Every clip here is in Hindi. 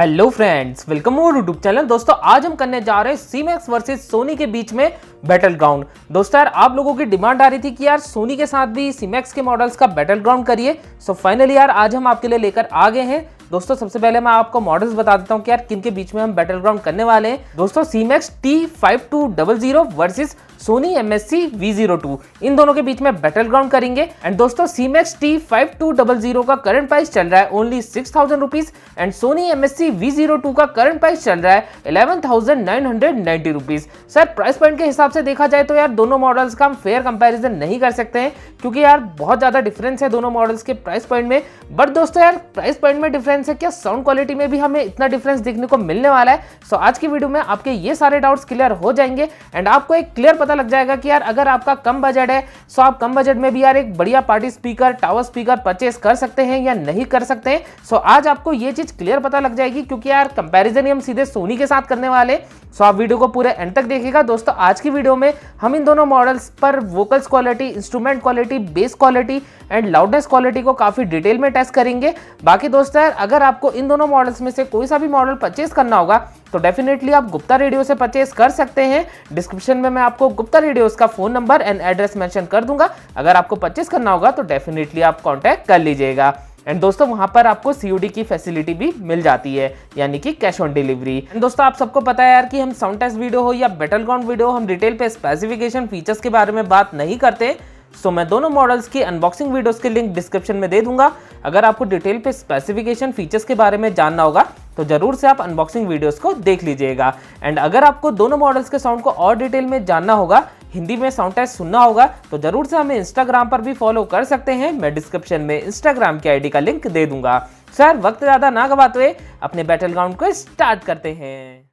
हेलो फ्रेंड्स, वेलकम और यूट्यूब चैनल। दोस्तों आज हम करने जा रहे हैं सीमेक्स वर्सेस सोनी के बीच में बैटल ग्राउंड। दोस्तों यार आप लोगों की डिमांड आ रही थी कि यार सोनी के साथ भी सीमेक्स के मॉडल्स का बैटल ग्राउंड करिए। सो फाइनली यार आज हम आपके लिए लेकर आ गए हैं। दोस्तों सबसे पहले मैं आपको मॉडल्स बता देता हूं कि यार किन के बीच में हम बैटल ग्राउंड करने वाले हैं। दोस्तों सीमेक्स T-5200 वर्सेस सोनी MHC-V02 इन दोनों के बीच में बैटल ग्राउंड करेंगे। एंड दोस्तों सीमेक्स T-5200 का करंट प्राइस चल रहा है only 6,000 rupees and Soni MHC-V02 का करंट प्राइस चल रहा है 11,990 रुपीज। सर प्राइस पॉइंट के हिसाब से देखा जाए तो यार दोनों मॉडल्स का हम फेयर कंपैरिजन नहीं कर सकते हैं क्योंकि यार बहुत ज्यादा डिफरेंस है दोनों मॉडल्स के प्राइस पॉइंट में। बट दोस्तों यार प्राइस पॉइंट में डिफरेंस है, क्या साउंड क्वालिटी में भी हमें इतना डिफरेंस देखने को मिलने वाला है? सो आज की वीडियो में आपके ये सारे डाउट्स क्लियर हो जाएंगे एंड आपको एक क्लियर पता लग जाएगा कि यार अगर आपका कम बजट है सो आप कम बजट में भी यार एक बढ़िया party speaker, tower speaker purchase कर सकते हैं या नहीं कर सकते हैं। सो आज आपको ये चीज क्लियर पता लग जाएगी क्योंकि यार कंपैरिजन ही हम सीधे सोनी के साथ करने वाले। सो आप वीडियो को पूरे एंड तक देखिएगा। दोस्तों आज की वीडियो में हम इन दोनों मॉडल्स पर vocals quality, instrument quality, base quality and loudness quality को काफी डिटेल में टेस्ट करेंगे। बाकी दोस्तों यार अगर आपको इन दोनों मॉडल्स में से कोई सा भी मॉडल परचेस करना होगा तो डेफिनेटली आप गुप्ता रेडियो से परचेस कर सकते हैं। डिस्क्रिप्शन में मैं आपको गुप्ता रेडियोस का phone number and address mention कर दूंगा। अगर आपको परचेस करना होगा तो डेफिनेटली आप कांटेक्ट कर लीजिएगा। एंड दोस्तों वहां पर आपको COD की फैसिलिटी भी मिल जाती है, यानी कि कैश ऑन डिलीवरी। एंड दोस्तों आप सबको पता है यार कि हम साउंड टेस्ट वीडियो हो या बैटल ग्राउंड वीडियो, हम डिटेल पे स्पेसिफिकेशन फीचर्स के बारे में बात नहीं करते। सो मैं दोनों मॉडल्स की अनबॉक्सिंग वीडियोस के लिंक डिस्क्रिप्शन में दे दूंगा। अगर आपको डिटेल पे स्पेसिफिकेशन फीचर्स के बारे में जानना होगा तो जरूर से आप अनबॉक्सिंग वीडियोस को देख लीजिएगा। एंड अगर आपको दोनों मॉडल्स के साउंड को और डिटेल में जानना होगा, हिंदी में साउंड टेस्ट सुनना होगा तो जरूर से हमें इंस्टाग्राम पर भी फॉलो कर सकते हैं। मैं डिस्क्रिप्शन में इंस्टाग्राम की ID का लिंक दे दूंगा। सर वक्त ज्यादा ना गवाते हुए अपने बैटल ग्राउंड को स्टार्ट करते हैं।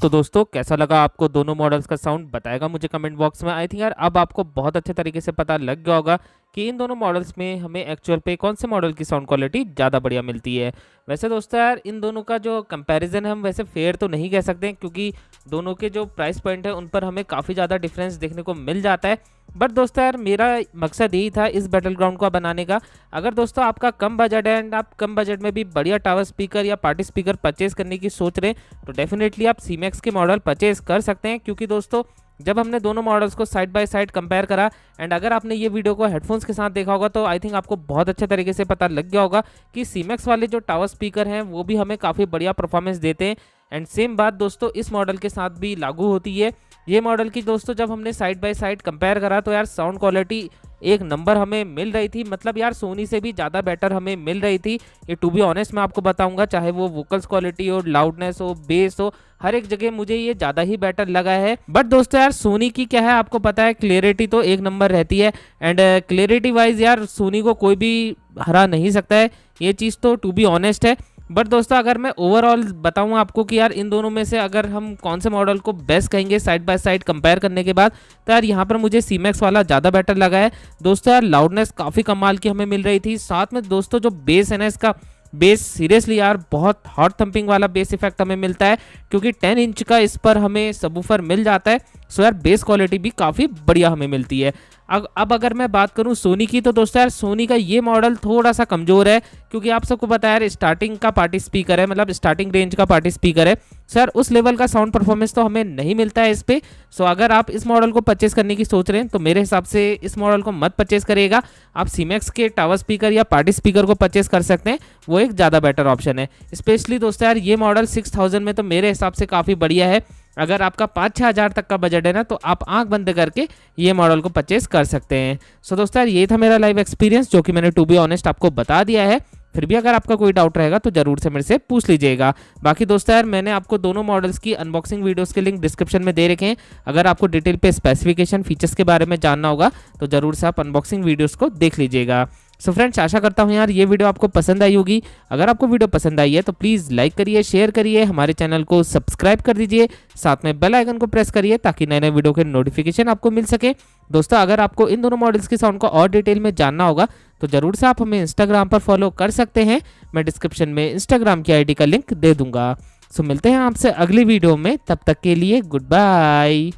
तो दोस्तों कैसा लगा आपको दोनों मॉडल्स का साउंड, बताएगा मुझे कमेंट बॉक्स में। आई थिंक यार अब आपको बहुत अच्छे तरीके से पता लग गया होगा कि इन दोनों मॉडल्स में हमें एक्चुअल पे कौन से मॉडल की साउंड क्वालिटी ज़्यादा बढ़िया मिलती है। वैसे दोस्तों यार इन दोनों का जो कंपैरिजन है हम वैसे फेयर तो नहीं कह सकते, क्योंकि दोनों के जो प्राइस पॉइंट है उन पर हमें काफ़ी ज़्यादा डिफरेंस देखने को मिल जाता है। बट दोस्तों यार मेरा मकसद यही था इस बैटल ग्राउंड को बनाने का। अगर दोस्तों आपका कम बजट है एंड आप कम बजट में भी बढ़िया टावर स्पीकर या पार्टी स्पीकर परचेज करने की सोच रहे हैं तो डेफिनेटली आप CEMEX के मॉडल परचेज कर सकते हैं। क्योंकि दोस्तों जब हमने दोनों मॉडल्स को साइड बाय साइड कंपेयर करा एंड अगर आपने ये वीडियो को हेडफोन्स के साथ देखा होगा तो आई थिंक आपको बहुत अच्छे तरीके से पता लग गया होगा कि CEMEX वाले जो टावर स्पीकर हैं वो भी हमें काफ़ी बढ़िया परफॉर्मेंस देते हैं। एंड सेम बात दोस्तों इस मॉडल के साथ भी लागू होती है। ये मॉडल की दोस्तों जब हमने साइड बाय साइड कंपेयर करा तो यार साउंड क्वालिटी एक नंबर हमें मिल रही थी, मतलब यार सोनी से भी ज़्यादा बेटर हमें मिल रही थी। ये टू बी ऑनेस्ट मैं आपको बताऊंगा, चाहे वो वोकल्स क्वालिटी हो, लाउडनेस हो, बेस हो, हर एक जगह मुझे ये ज़्यादा ही बेटर लगा है। बट दोस्तों यार सोनी की क्या है आपको पता है, क्लियरिटी तो एक नंबर रहती है एंड क्लियरिटी वाइज यार सोनी को कोई भी हरा नहीं सकता है, ये चीज़ तो टू बी ऑनेस्ट है। बट दोस्तों अगर मैं ओवरऑल बताऊं आपको कि यार इन दोनों में से अगर हम कौन से मॉडल को बेस्ट कहेंगे साइड बाय साइड कंपेयर करने के बाद, तो यार यहाँ पर मुझे CEMEX वाला ज़्यादा बेटर लगा है। दोस्तों यार लाउडनेस काफ़ी कमाल की हमें मिल रही थी, साथ में दोस्तों जो बेस है ना इसका बेस सीरियसली यार बहुत हॉट थंपिंग वाला बेस इफेक्ट हमें मिलता है, क्योंकि 10 इंच का इस पर हमें सबवूफर मिल जाता है। सो यार बेस क्वालिटी भी काफ़ी बढ़िया हमें मिलती है। अब अगर मैं बात करूं सोनी की तो दोस्तों यार सोनी का ये मॉडल थोड़ा सा कमज़ोर है, क्योंकि आप सबको पता है यार स्टार्टिंग का पार्टी स्पीकर है, मतलब स्टार्टिंग रेंज का पार्टी स्पीकर है। सर उस लेवल का साउंड परफॉर्मेंस तो हमें नहीं मिलता है इस पे। सो अगर आप इस मॉडल को परचेस करने की सोच रहे हैं तो मेरे हिसाब से इस मॉडल को मत परचेस करिएगा। आप CEMEX के टावर स्पीकर या पार्टी स्पीकर को परचेस कर सकते हैं, वो एक ज़्यादा बेटर ऑप्शन है। स्पेशली दोस्तों यार ये मॉडल 6000 में तो मेरे हिसाब से काफ़ी बढ़िया है। अगर आपका 5-6 हज़ार तक का बजट है ना तो आप आंख बंद करके ये मॉडल को परचेस कर सकते हैं। सो दोस्तों यार ये था मेरा लाइव एक्सपीरियंस जो कि मैंने टू बी ऑनेस्ट आपको बता दिया है। फिर भी अगर आपका कोई डाउट रहेगा तो जरूर से मेरे से पूछ लीजिएगा। बाकी दोस्तों यार मैंने आपको दोनों मॉडल्स की अनबॉक्सिंग वीडियोस के लिंक डिस्क्रिप्शन में दे रखे हैं। अगर आपको डिटेल पे स्पेसिफिकेशन फीचर्स के बारे में जानना होगा तो जरूर से आप अनबॉक्सिंग वीडियोस को देख लीजिएगा। सो फ्रेंड्स, आशा करता हूँ यार ये वीडियो आपको पसंद आई होगी। अगर आपको वीडियो पसंद आई है तो प्लीज़ लाइक करिए, शेयर करिए, हमारे चैनल को सब्सक्राइब कर दीजिए, साथ में बेल आइकन को प्रेस करिए ताकि नए नए वीडियो के नोटिफिकेशन आपको मिल सके। दोस्तों अगर आपको इन दोनों मॉडल्स की साउंड को और डिटेल में जानना होगा तो जरूर से आप हमें इंस्टाग्राम पर फॉलो कर सकते हैं। मैं डिस्क्रिप्शन में इंस्टाग्राम की आईडी का लिंक दे दूंगा। सो मिलते हैं आपसे अगली वीडियो में, तब तक के लिए गुड बाय।